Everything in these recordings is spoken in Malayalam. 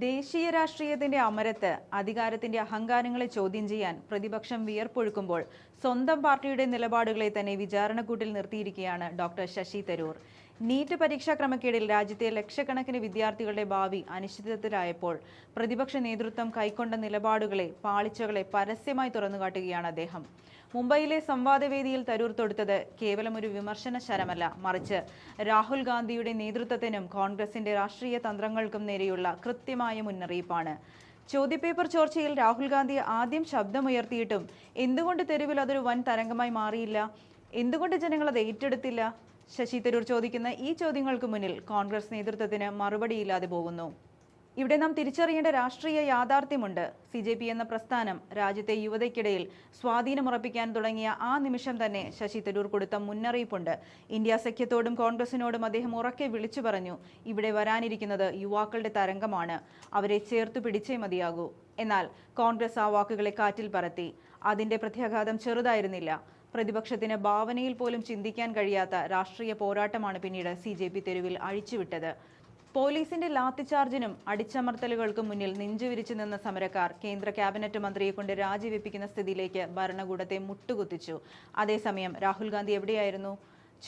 ദേശീയ രാഷ്ട്രീയത്തിന്റെ അമരത്ത് അധികാരത്തിന്റെ അഹങ്കാരങ്ങളെ ചോദ്യം ചെയ്യാൻ പ്രതിപക്ഷം വിയർപ്പൊഴുക്കുമ്പോൾ സ്വന്തം പാർട്ടിയുടെ നിലപാടുകളെ തന്നെ വിചാരണക്കൂട്ടിൽ നിർത്തിയിരിക്കുകയാണ് ഡോക്ടർ ശശി തരൂർ. നീറ്റ് പരീക്ഷാ ക്രമക്കേടിൽ രാജ്യത്തെ ലക്ഷക്കണക്കിന് വിദ്യാർത്ഥികളുടെ ഭാവി അനിശ്ചിതത്വത്തിലായപ്പോൾ പ്രതിപക്ഷ നേതൃത്വം കൈക്കൊണ്ട നിലപാടുകളെ, പാളിച്ചകളെ പരസ്യമായി തുറന്നുകാട്ടുകയാണ് അദ്ദേഹം. മുംബൈയിലെ സംവാദവേദിയിൽ തരൂർ തൊടുത്തത് കേവലം ഒരു വിമർശന ശരമല്ല, മറിച്ച് രാഹുൽ ഗാന്ധിയുടെ നേതൃത്വത്തിനും കോൺഗ്രസിന്റെ രാഷ്ട്രീയ തന്ത്രങ്ങൾക്കും നേരെയുള്ള കൃത്യമായ മുന്നറിയിപ്പാണ്. ചോദ്യപേപ്പർ ചോർച്ചയിൽ രാഹുൽ ഗാന്ധി ആദ്യം ശബ്ദമുയർത്തിയിട്ടും എന്തുകൊണ്ട് തെരുവിൽ അതൊരു വൻ തരംഗമായി മാറിയില്ല? എന്തുകൊണ്ട് ജനങ്ങൾ അത് ഏറ്റെടുത്തില്ല? ശശി തരൂർ ചോദിക്കുന്ന ഈ ചോദ്യങ്ങൾക്ക് മുന്നിൽ കോൺഗ്രസ് നേതൃത്വത്തിന് മറുപടിയില്ലാതെ പോകുന്നു. ഇവിടെ നാം തിരിച്ചറിയേണ്ട രാഷ്ട്രീയ യാഥാർത്ഥ്യമുണ്ട്. CJP എന്ന പ്രസ്ഥാനം രാജ്യത്തെ യുവതയ്ക്കിടയിൽ സ്വാധീനമുറപ്പിക്കാൻ തുടങ്ങിയ ആ നിമിഷം തന്നെ ശശി തരൂർ കൊടുത്ത മുന്നറിയിപ്പുണ്ട്. ഇന്ത്യ സഖ്യത്തോടും കോൺഗ്രസിനോടും അദ്ദേഹം ഉറക്കെ വിളിച്ചു പറഞ്ഞു, ഇവിടെ വരാനിരിക്കുന്നത് യുവാക്കളുടെ തരംഗമാണ്, അവരെ ചേർത്തു പിടിച്ചേ മതിയാകൂ. എന്നാൽ കോൺഗ്രസ് ആ വാക്കുകളെ കാറ്റിൽ പറത്തി. അതിന്റെ പ്രത്യാഘാതം ചെറുതായിരുന്നില്ല. പ്രതിപക്ഷത്തിന് ഭാവനയിൽ പോലും ചിന്തിക്കാൻ കഴിയാത്ത രാഷ്ട്രീയ പോരാട്ടമാണ് പിന്നീട് CJP തെരുവിൽ അഴിച്ചുവിട്ടത്. പോലീസിന്റെ ലാത്തിചാർജിനും അടിച്ചമർത്തലുകൾക്കും മുന്നിൽ നെഞ്ചുവിരിച്ചു നിന്ന സമരക്കാർ കേന്ദ്ര ക്യാബിനറ്റ് മന്ത്രിയെ കൊണ്ട് രാജിവെപ്പിക്കുന്ന സ്ഥിതിയിലേക്ക് ഭരണകൂടത്തെ മുട്ടുകുത്തിച്ചു. അതേസമയം രാഹുൽ ഗാന്ധി എവിടെയായിരുന്നു?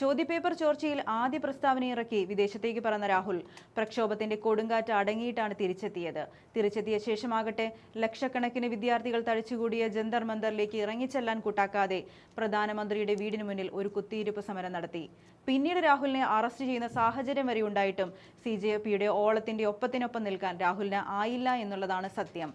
ചോദ്യപേപ്പർ ചോർച്ചയിൽ ആദ്യ പ്രസ്താവന ഇറക്കി വിദേശത്തേക്ക് പറന്ന രാഹുൽ പ്രക്ഷോഭത്തിന്റെ കൊടുങ്കാറ്റ് അടങ്ങിയിട്ടാണ് തിരിച്ചെത്തിയത്. തിരിച്ചെത്തിയ ശേഷമാകട്ടെ ലക്ഷക്കണക്കിന് വിദ്യാർത്ഥികൾ തടിച്ചുകൂടിയ ജന്തർ മന്ദറിലേക്ക് ഇറങ്ങിച്ചെല്ലാൻ കൂട്ടാക്കാതെ പ്രധാനമന്ത്രിയുടെ വീടിന് മുന്നിൽ ഒരു കുത്തിയിരിപ്പ് സമരം നടത്തി. പിന്നീട് രാഹുലിനെ അറസ്റ്റ് ചെയ്യുന്ന സാഹചര്യം വരെ ഉണ്ടായിട്ടും CJPയുടെ ഓളത്തിന്റെ ഒപ്പത്തിനൊപ്പം നിൽക്കാൻ രാഹുലിന് ആയില്ല എന്നുള്ളതാണ് സത്യം.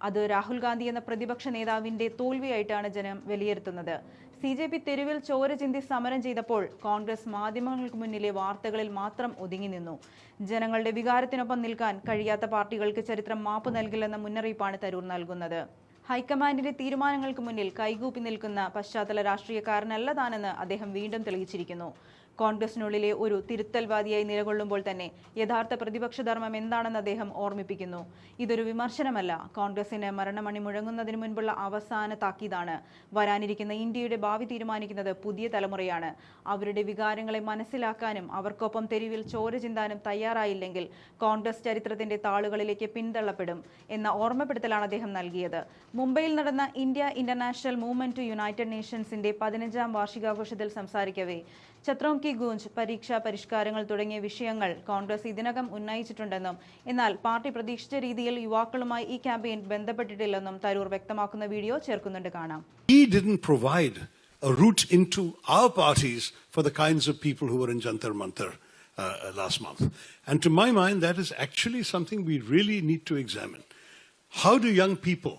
അത് രാഹുൽ ഗാന്ധി എന്ന പ്രതിപക്ഷ നേതാവിന്റെ തോൽവിയായിട്ടാണ് ജനം വിലയിരുത്തുന്നത്. CJP തെരുവിൽ ചോര ചിന്തി സമരം ചെയ്തപ്പോൾ കോൺഗ്രസ് മാധ്യമങ്ങൾക്ക് മുന്നിലെ വാർത്തകളിൽ മാത്രം ഒതുങ്ങി നിന്നു. ജനങ്ങളുടെ വികാരത്തിനൊപ്പം നിൽക്കാൻ കഴിയാത്ത പാർട്ടികൾക്ക് ചരിത്രം മാപ്പ് നൽകില്ലെന്ന മുന്നറിയിപ്പാണ് തരൂർ നൽകുന്നത്. ഹൈക്കമാൻഡിന്റെ തീരുമാനങ്ങൾക്ക് മുന്നിൽ കൈകൂപ്പി നിൽക്കുന്ന പശ്ചാത്തല രാഷ്ട്രീയക്കാരനല്ല താനെന്ന് അദ്ദേഹം വീണ്ടും തെളിയിച്ചിരിക്കുന്നു. കോൺഗ്രസിനുള്ളിലെ ഒരു തിരുത്തൽവാദിയായി നിലകൊള്ളുമ്പോൾ തന്നെ യഥാർത്ഥ പ്രതിപക്ഷ ധർമ്മം എന്താണെന്ന് അദ്ദേഹം ഓർമ്മിപ്പിക്കുന്നു. ഇതൊരു വിമർശനമല്ല, കോൺഗ്രസിന് മരണമണി മുഴങ്ങുന്നതിന് മുൻപുള്ള അവസാന താക്കീതാണ്. വരാനിരിക്കുന്ന ഇന്ത്യയുടെ ഭാവി തീരുമാനിക്കുന്നത് പുതിയ തലമുറയാണ്. അവരുടെ വികാരങ്ങളെ മനസ്സിലാക്കാനും അവർക്കൊപ്പം തെരുവിൽ ചോര ചിന്താനും തയ്യാറായില്ലെങ്കിൽ കോൺഗ്രസ് ചരിത്രത്തിന്റെ താളുകളിലേക്ക് പിന്തള്ളപ്പെടും എന്ന ഓർമ്മപ്പെടുത്തലാണ് അദ്ദേഹം നൽകിയത്. മുംബൈയിൽ നടന്ന India International Movement to United നേഷൻസിന്റെ 15ാം വാർഷികാഘോഷത്തിൽ സംസാരിക്കവേ ഛത്രോം കി ഗൂഞ്ച്, പരീക്ഷാ പരിഷ്കാരങ്ങൾ തുടങ്ങിയ വിഷയങ്ങൾ കോൺഗ്രസ് ഇതിനകം ഉന്നയിച്ചിട്ടുണ്ടെന്നും എന്നാൽ പാർട്ടി പ്രതീക്ഷിച്ച രീതിയിൽ യുവാക്കളുമായി ഈ ക്യാമ്പയിൻ ബന്ധപ്പെട്ടിട്ടില്ലെന്നും തരൂർ വ്യക്തമാക്കുന്ന വീഡിയോ ചേർക്കുന്നുണ്ട്, കാണാം. He didn't provide a route into our parties for the kinds of people who were in Jantar Mantar last month. And to my mind, that is actually something we really need to examine. How do young people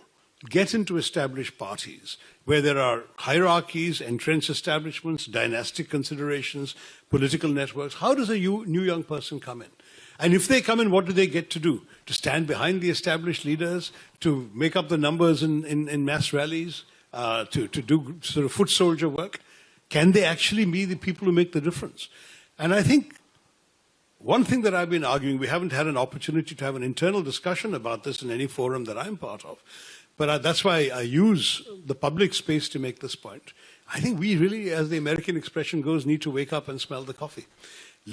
get into established parties where there are hierarchies, entrenched establishments, dynastic considerations, political networks? How does a new young person come in? And if they come in, what do they get to do? To stand behind the established leaders, to make up the numbers in mass rallies, to do sort of foot soldier work? Can they actually be the people who make the difference? And I think one thing that I've been arguing, we haven't had an opportunity to have an internal discussion about this in any forum that I'm part of, but that's why I use the public space to make this point. I think we really, as the American expression goes, need to wake up and smell the coffee.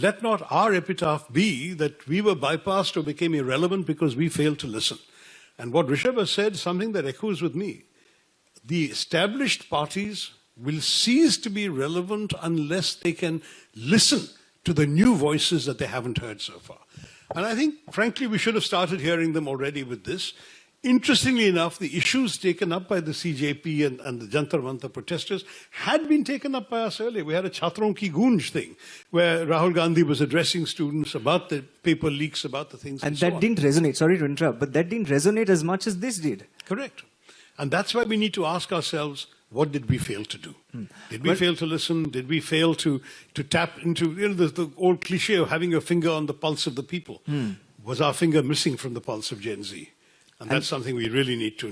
Let not our epitaph be that we were bypassed or became irrelevant because we failed to listen. And what Rishabh has said, something that echoes with me. The established parties will cease to be relevant unless they can listen to the new voices that they haven't heard so far. And I think, frankly, we should have started hearing them already with this. Interestingly enough, the issues taken up by the CJP and the Jantar Mantar protesters had been taken up by us earlier. We had a Chhatron Ki Goonj thing where Rahul Gandhi was addressing students about the paper leaks, about the things and that so didn't resonate. Sorry to interrupt, but that didn't resonate as much as this did. Correct. And that's why we need to ask ourselves, what did we fail to do? Did we fail to listen? Did we fail to tap into the old cliche of having your finger on the pulse of the people? Was our finger missing from the pulse of Gen Z? And that's something we really need to